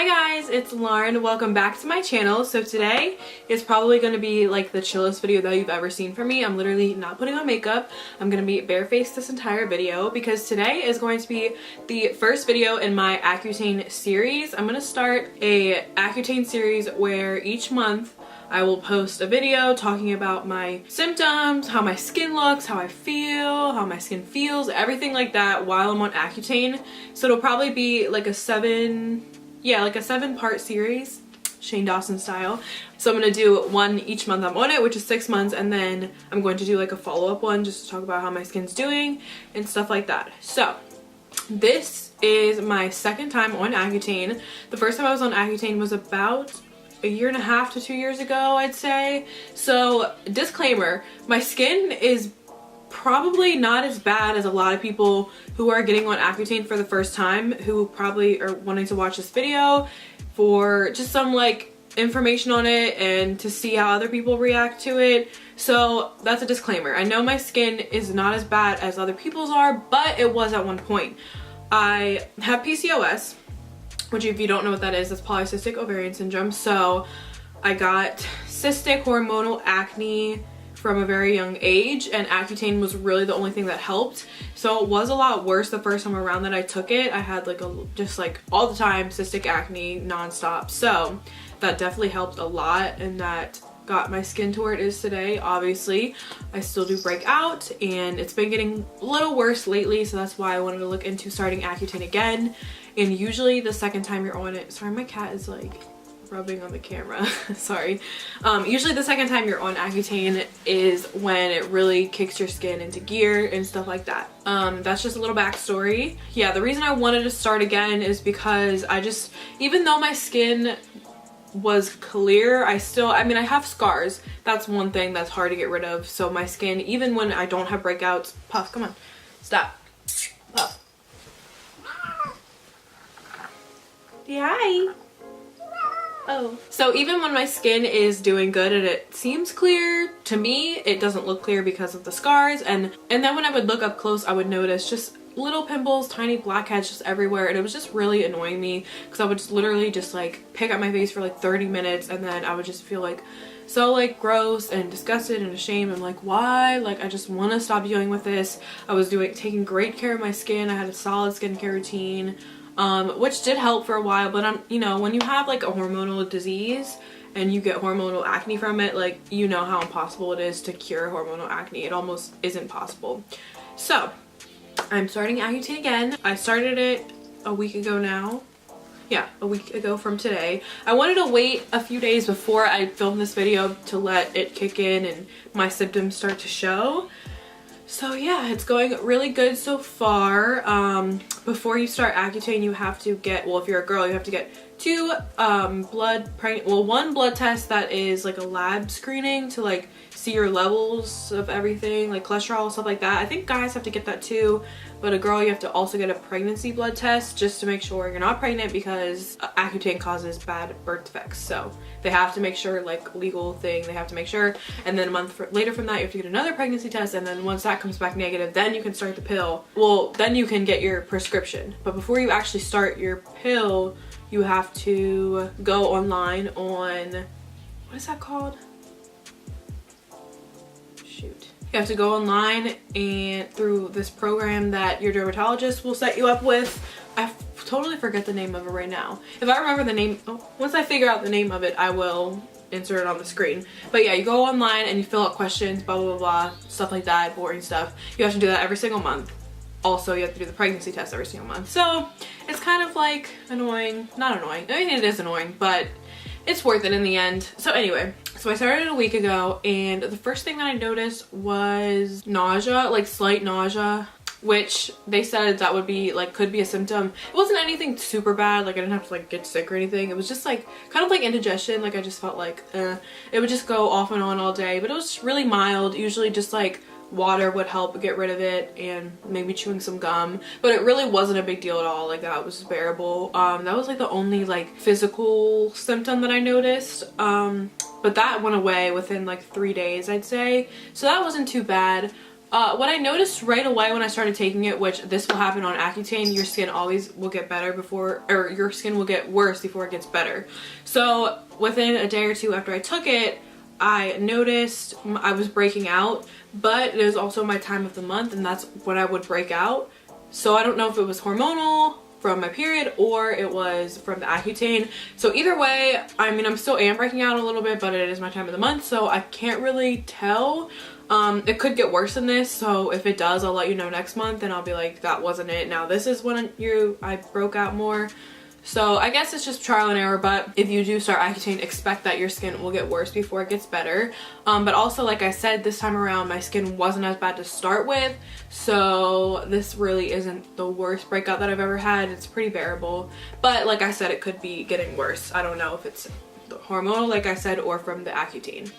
Hi guys, it's Lauren. Welcome back to my channel. So today is probably going to be like the chillest video that you've ever seen from me. I'm literally not putting on makeup. I'm going to be barefaced this entire video because today is going to be the first video in my Accutane series. I'm going to start a Accutane series where each month I will post a video talking about my symptoms, how my skin looks, how I feel, how my skin feels, everything like that while I'm on Accutane. So it'll probably be like a 7-part series, Shane Dawson style. So I'm going to do one each month I'm on it, which is 6 months, and then I'm going to do like a follow-up one just to talk about how my skin's doing and stuff like that. So this is my second time on Accutane. The first time I was on Accutane was about a year and a half to 2 years ago, I'd say. So disclaimer, my skin is probably not as bad as a lot of people who are getting on Accutane for the first time, who probably are wanting to watch this video for just some like information on it and to see how other people react to it. So that's a disclaimer. I know my skin is not as bad as other people's are, but it was at one point. I have PCOS, which if you don't know what that is, that's polycystic ovarian syndrome. So I got cystic hormonal acne from a very young age, and Accutane was really the only thing that helped. So it was a lot worse the first time around that I took it. I had like just like all the time cystic acne nonstop. So that definitely helped a lot, and that got my skin to where it is today. Obviously I still do break out and it's been getting a little worse lately, so that's why I wanted to look into starting Accutane again. And usually the second time you're on it, sorry, my cat is like rubbing on the camera. Sorry. Usually the second time you're on Accutane is when it really kicks your skin into gear and stuff like that. That's just a little backstory. Yeah, the reason I wanted to start again is because even though my skin was clear, I mean, I have scars. That's one thing that's hard to get rid of. So my skin, even when I don't have breakouts, Puff, come on, stop. Puff. Say hi. Oh. So even when my skin is doing good and it seems clear, to me it doesn't look clear because of the scars, and then when I would look up close I would notice just little pimples, tiny blackheads just everywhere, and it was just really annoying me because I would just literally just like pick up my face for like 30 minutes and then I would just feel like so like gross and disgusted and ashamed. I'm like, why? Like, I just want to stop dealing with this. I was taking great care of my skin. I had a solid skincare routine, which did help for a while, but you know, when you have like a hormonal disease and you get hormonal acne from it, like, you know how impossible it is to cure hormonal acne. It almost isn't possible. So I'm starting Accutane again. I started it a week ago now. Yeah, a week ago from today. I wanted to wait a few days before I filmed this video to let it kick in and my symptoms start to show. So yeah, it's going really good so far. Before you start Accutane, you have to get, well, if you're a girl, you have to get one blood test that is like a lab screening to like see your levels of everything, like cholesterol, stuff like that. I think guys have to get that too, but a girl, you have to also get a pregnancy blood test just to make sure you're not pregnant, because Accutane causes bad birth defects. So they have to make sure, like, legal thing, they have to make sure. And then a month later from that, you have to get another pregnancy test, and then once that comes back negative, then you can start the pill. Well, then you can get your prescription. But before you actually start your pill, you have to go online on, what is that called? Shoot. You have to go online and through this program that your dermatologist will set you up with. I totally forget the name of it right now. If I remember the name, once I figure out the name of it, I will insert it on the screen. But yeah, you go online and you fill out questions, blah, blah, blah, blah, stuff like that, boring stuff. You have to do that every single month. Also, you have to do the pregnancy test every single month. So it's kind of like annoying, not annoying. I mean, it is annoying, but it's worth it in the end. So anyway, so I started a week ago, and the first thing that I noticed was nausea, like slight nausea, which they said that would be like, could be a symptom. It wasn't anything super bad, like I didn't have to like get sick or anything. It was just like kind of like indigestion, like I just felt like it would just go off and on all day, but it was really mild. Usually just like water would help get rid of it, and maybe chewing some gum, but it really wasn't a big deal at all. Like, that was bearable. That was like the only like physical symptom that I noticed, but that went away within like 3 days, I'd say, so that wasn't too bad. What I noticed right away when I started taking it, which this will happen on Accutane, your skin always will get better before, or your skin will get worse before it gets better. So within a day or two after I took it, I noticed I was breaking out, but it was also my time of the month and that's when I would break out. So I don't know if it was hormonal from my period or it was from the Accutane. So either way, I mean, I'm still breaking out a little bit, but it is my time of the month, so I can't really tell. It could get worse than this, so if it does, I'll let you know next month and I'll be like, that wasn't it. Now this is when I broke out more. So I guess it's just trial and error, but if you do start Accutane, expect that your skin will get worse before it gets better. But also, like I said, this time around my skin wasn't as bad to start with, so this really isn't the worst breakout that I've ever had. It's pretty bearable, but like I said, it could be getting worse. I don't know if it's the hormonal, like I said, or from the Accutane.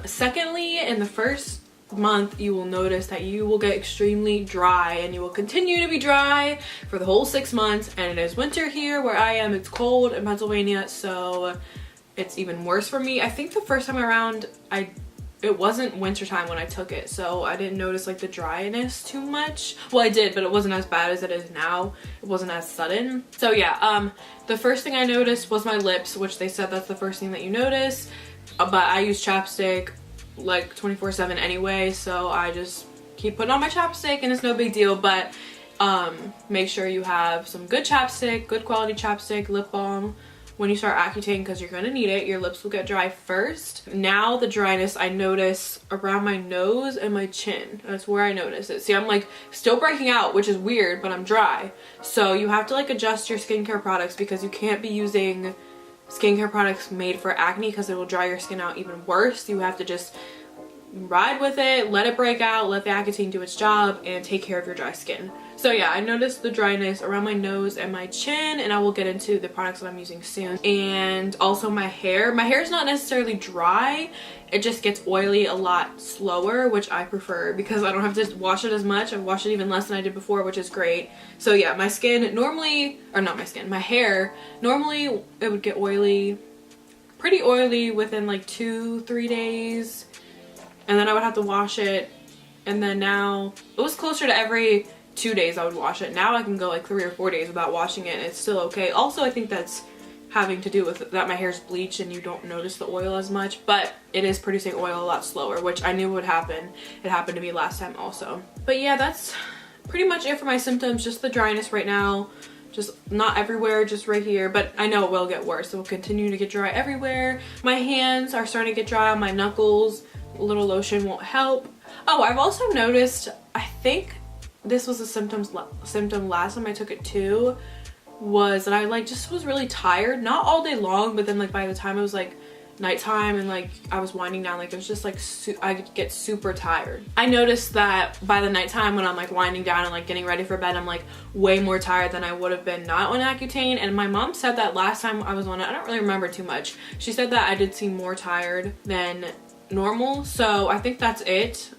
Secondly, in the first month, you will notice that you will get extremely dry and you will continue to be dry for the whole 6 months. And it is winter here where I am. It's cold in Pennsylvania, so it's even worse for me. I think the first time around it wasn't winter time when I took it, so I didn't notice like the dryness too much. Well, I did, but it wasn't as bad as it is now. It wasn't as sudden. So yeah, the first thing I noticed was my lips, which they said that's the first thing that you notice, but I use chapstick like 24/7 anyway, so I just keep putting on my chapstick and it's no big deal. But make sure you have some good chapstick, good quality chapstick, lip balm when you start Accutane, because you're going to need it. Your lips will get dry first. Now the dryness I notice around my nose and my chin. That's where I notice it. See, I'm like still breaking out, which is weird, but I'm dry. So you have to like adjust your skincare products, because you can't be using skincare products made for acne because it will dry your skin out even worse. You have to just ride with it, let it break out, let the Accutane do its job, and take care of your dry skin. So yeah, I noticed the dryness around my nose and my chin, and I will get into the products that I'm using soon. And also my hair. My hair is not necessarily dry, it just gets oily a lot slower, which I prefer because I don't have to wash it as much. I wash it even less than I did before, which is great. So yeah, my skin normally, or not my skin, my hair, normally it would get oily, pretty oily within like 2-3 days. And then I would have to wash it, and then now it was closer to every 2 days I would wash it. Now I can go like 3 or 4 days without washing it and it's still okay. Also, I think that's having to do with that my hair's bleached and you don't notice the oil as much, but it is producing oil a lot slower, which I knew would happen. It happened to me last time also. But yeah, that's pretty much it for my symptoms. Just the dryness right now, just not everywhere, just right here, but I know it will get worse. It will continue to get dry everywhere. My hands are starting to get dry on my knuckles. A little lotion won't help. Oh, I've also noticed, I think this was a symptom last time I took it too, was that I like just was really tired, not all day long, but then like by the time it was like nighttime and like I was winding down, like it was just like I could get super tired. I noticed that by the nighttime when I'm like winding down and like getting ready for bed, I'm like way more tired than I would have been not on Accutane. And my mom said that last time I was on it, I don't really remember too much. She said that I did seem more tired than normal, so I think that's it.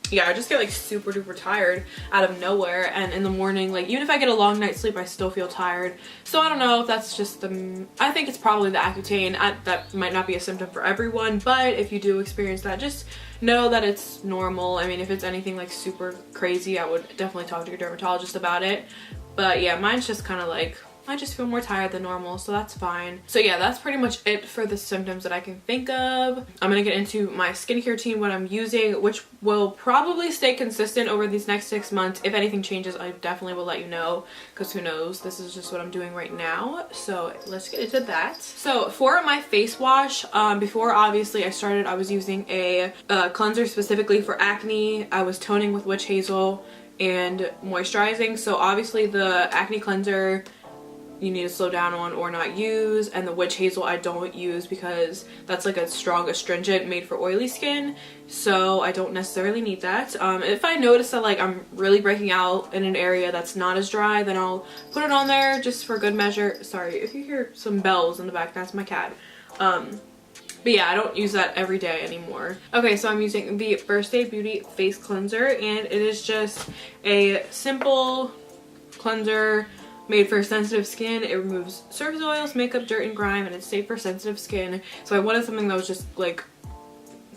Yeah, I just get like super duper tired out of nowhere, and in the morning, like even if I get a long night's sleep, I still feel tired. So I don't know if that's just I think it's probably the Accutane. That might not be a symptom for everyone, but if you do experience that, just know that it's normal. I mean, if it's anything like super crazy, I would definitely talk to your dermatologist about it. But yeah, mine's just kind of like, I just feel more tired than normal, so that's fine. So yeah, that's pretty much it for the symptoms that I can think of. I'm gonna get into my skincare routine, what I'm using, which will probably stay consistent over these next 6 months. If anything changes, I definitely will let you know, because who knows, this is just what I'm doing right now. So let's get into that. So for my face wash, before obviously I started, I was using a cleanser specifically for acne. I was toning with witch hazel and moisturizing. So obviously the acne cleanser you need to slow down on or not use, and the witch hazel I don't use because that's like a strong astringent made for oily skin, so I don't necessarily need that. If I notice that like I'm really breaking out in an area that's not as dry, then I'll put it on there just for good measure. Sorry if you hear some bells in the back, that's my cat. But yeah, I don't use that every day anymore. Okay, so I'm using the First Aid Beauty face cleanser, and it is just a simple cleanser made for sensitive skin. It removes surface oils, makeup, dirt, and grime, and it's safe for sensitive skin. So I wanted something that was just like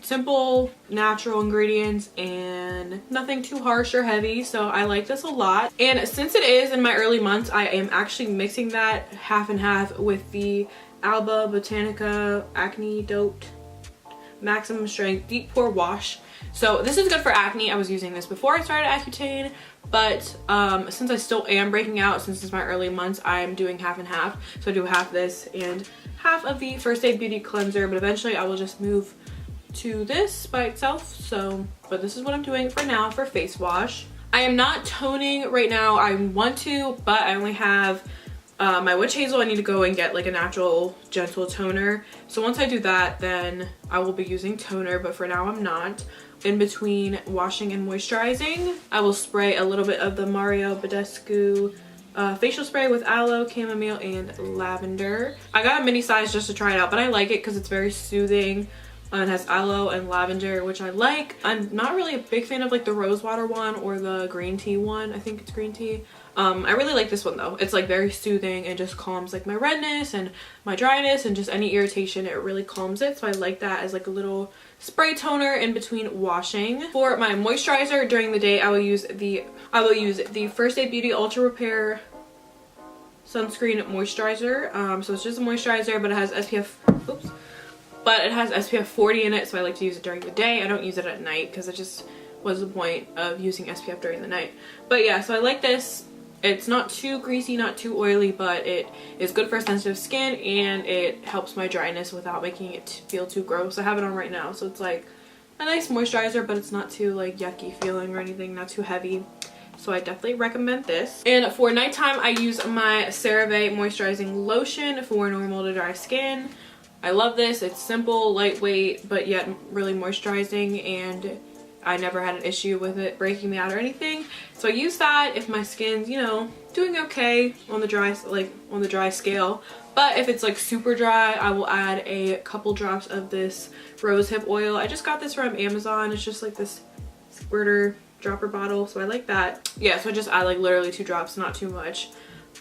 simple natural ingredients and nothing too harsh or heavy, so I like this a lot. And since it is in my early months, I am actually mixing that half and half with the Alba Botanica Acne Dote Maximum Strength Deep Pore Wash. So this is good for acne. I was using this before I started Accutane, but since I still am breaking out, since it's my early months, I'm doing half and half. So I do half this and half of the First Aid Beauty Cleanser, but eventually I will just move to this by itself. So, but this is what I'm doing for now for face wash. I am not toning right now. I want to, but I only have my witch hazel. I need to go and get like a natural gentle toner. So once I do that, then I will be using toner, but for now I'm not. In between washing and moisturizing, I will spray a little bit of the Mario Badescu facial spray with aloe, chamomile, and lavender. I got a mini size just to try it out, but I like it because it's very soothing. It has aloe and lavender, which I like. I'm not really a big fan of like the rose water one or the green tea one. I think it's green tea. I really like this one though. It's like very soothing and just calms like my redness and my dryness and just any irritation. It really calms it. So I like that as like a little spray toner in between washing. For my moisturizer during the day, I will use the First Aid Beauty Ultra Repair Sunscreen Moisturizer. So it's just a moisturizer, but it has SPF 40 in it, so I like to use it during the day. I don't use it at night because it just was the point of using SPF during the night. But yeah, so I like this. It's not too greasy, not too oily, but it is good for sensitive skin and it helps my dryness without making it feel too gross. I have it on right now, so it's like a nice moisturizer, but it's not too like yucky feeling or anything, not too heavy. So I definitely recommend this. And for nighttime, I use my CeraVe moisturizing lotion for normal to dry skin. I love this. It's simple, lightweight, but yet really moisturizing, and I never had an issue with it breaking me out or anything. So I use that if my skin's, you know, doing okay on the dry scale. But if it's like super dry, I will add a couple drops of this rose hip oil. I just got this from Amazon. It's just like this squirter dropper bottle, so I like that. Yeah, so I just add like literally 2 drops, not too much,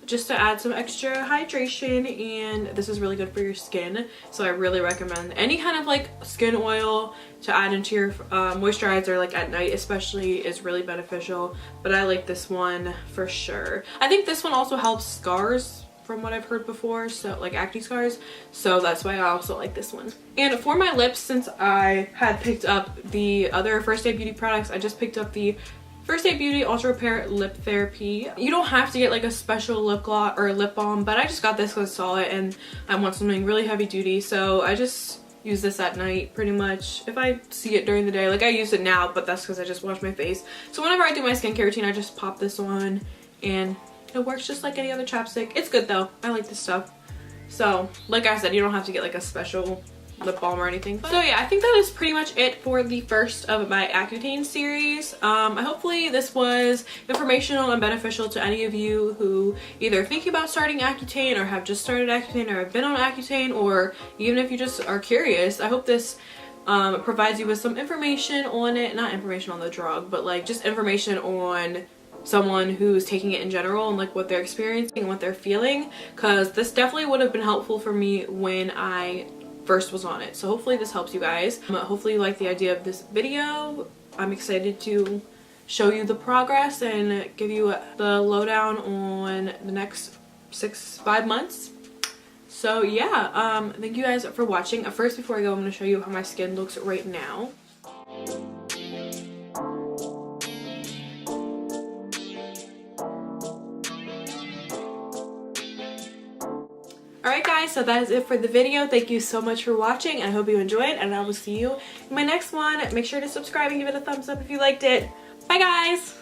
just to add some extra hydration, and this is really good for your skin. So I really recommend any kind of like skin oil to add into your moisturizer, like at night especially, is really beneficial. But I like this one for sure. I think this one also helps scars from what I've heard before, so like acne scars, so that's why I also like this one. And for my lips, since I had picked up the other First Aid Beauty products, I just picked up the First Aid Beauty Ultra Repair Lip Therapy. You don't have to get like a special lip gloss or lip balm, but I just got this because I saw it and I want something really heavy duty, so I just use this at night pretty much. If I see it during the day, like I use it now, but that's because I just wash my face. So whenever I do my skincare routine, I just pop this on and it works just like any other chapstick. It's good though. I like this stuff. So like I said, you don't have to get like a special lip balm or anything. So yeah, I think that is pretty much it for the first of my Accutane series. Hopefully this was informational and beneficial to any of you who either thinking about starting Accutane or have just started Accutane or have been on Accutane, or even if you just are curious. I hope this provides you with some information on it, not information on the drug, but like just information on someone who's taking it in general and like what they're experiencing and what they're feeling, because this definitely would have been helpful for me when I first was on it. So hopefully this helps you guys. Hopefully you like the idea of this video. I'm excited to show you the progress and give you the lowdown on the next 5 months. So yeah, thank you guys for watching. First, before I go, I'm going to show you how my skin looks right now. Alright guys, so that is it for the video. Thank you so much for watching, and I hope you enjoyed, and I will see you in my next one. Make sure to subscribe and give it a thumbs up if you liked it. Bye guys!